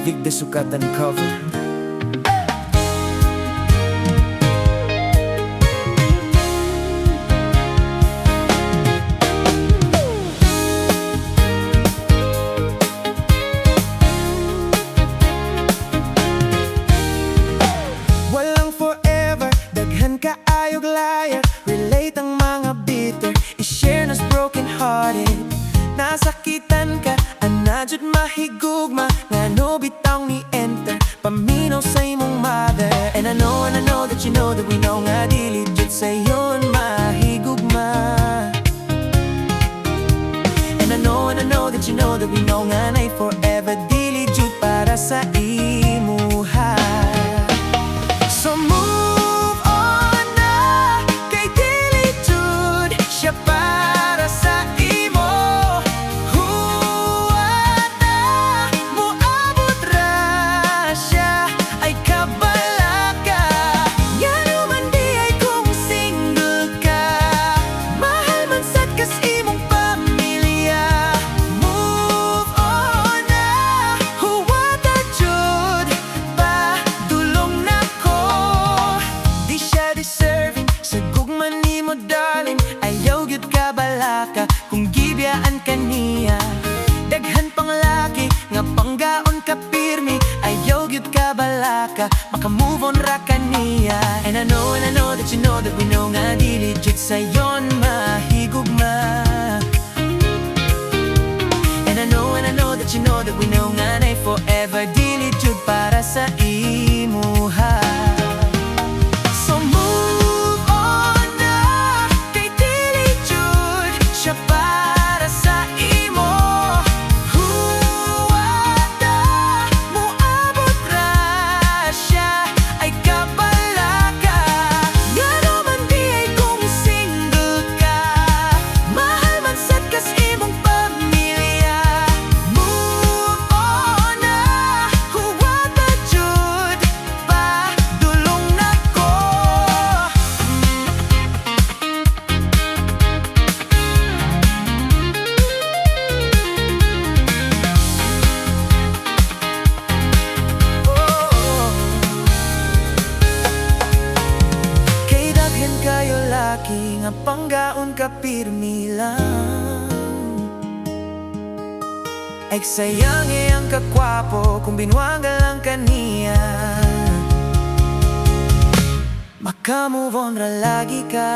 Vic de Sukatan cover. Walang forever, daghan ka ayog liar. Relate ang mga bitter, i-share nas broken hearted. Nasakitan ka, anadjud mahigugma. Nga no bitaw ni enter, paminaw sa imong mother. And I know that you know that we know nga dili jud sayon mahigugma. And I know that you know that we know nga nay forever dili jud para sa imuha. So move on na, kay dili jud siya para sa imo. Huwag na, moabot ra siya, ay kabala ka. Yan man di ay kung single ka, mahal man sad kas imong pamilya. Move on na, huwag na jud pa, dulong na ko. Di siya deserving sa gugma nimo darling. Ayaw gyud ka balaka kung gibiyaan ka niya. Daghan pang laki nga panggaon ka pirmi. Ayaw gyud ka balaka, maka-move on ra ka niya. And I know that you know that we know nga dili jud sayon mahigugma. And I know that you know that we know nga nay forever dili jud para sa imuha. So move on na, kay dili jud siya para sa imo. Huwag na, moabot ra siya, ay kabala ka. Nga naman di ay kung single ka, mahal man sad kas imong pamilya. Move on na, huwag na jud pa, dulong na ko. Kay daghan kayo laki nga panggaon ka pirmi lang. Ay sayang ang kakwapo kung binwaga lang kaniya. Maka-move on ra lagi ka.